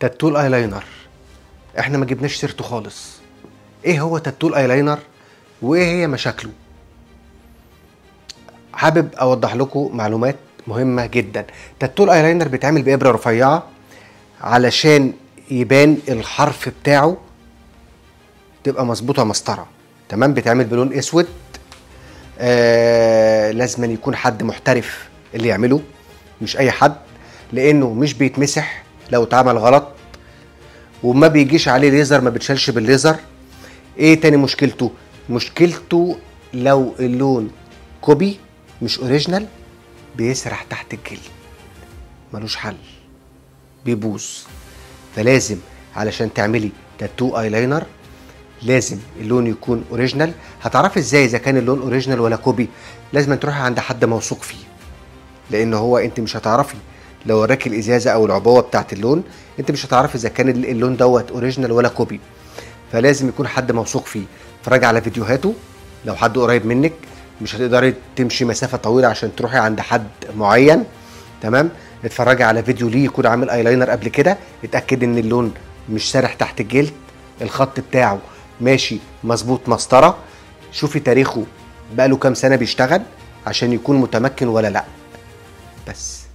تاتو الايلاينر احنا ما جبناش سيرته خالص. ايه هو تاتو الايلاينر وايه هي مشاكله؟ حابب اوضح لكم معلومات مهمه جدا. تاتو الايلاينر بيتعمل بابره رفيعه علشان يبان الحرف بتاعه تبقى مظبوطه مسطره. تمام. بيتعمل بلون اسود. لازم يكون حد محترف اللي يعمله، مش اي حد، لانه مش بيتمسح لو اتعمل غلط، وما بيجيش عليه ليزر، ما بتشالش بالليزر. ايه تاني مشكلته؟ مشكلته لو اللون كوبي مش اوريجينال بيسرح تحت الجلد، ملوش حل، بيبوظ. فلازم علشان تعملي تاتو ايلاينر لازم اللون يكون اوريجينال. هتعرفي ازاي اذا كان اللون اوريجينال ولا كوبي؟ لازم تروحي عند حد موثوق فيه، لان هو انت مش هتعرفي لو وراكي الازازه او العبوه بتاعت اللون، انت مش هتعرفي اذا كان اللون دوت اوريجينال ولا كوبي. فلازم يكون حد موثوق فيه. اتفرجي على فيديوهاته لو حد قريب منك، مش هتقدري تمشي مسافه طويله عشان تروحي عند حد معين. تمام. اتفرجي على فيديو ليه يكون عامل ايلاينر قبل كده، اتاكد ان اللون مش سارح تحت الجلد، الخط بتاعه ماشي مظبوط مسطره. شوفي تاريخه بقاله كام سنه بيشتغل عشان يكون متمكن ولا لا. بس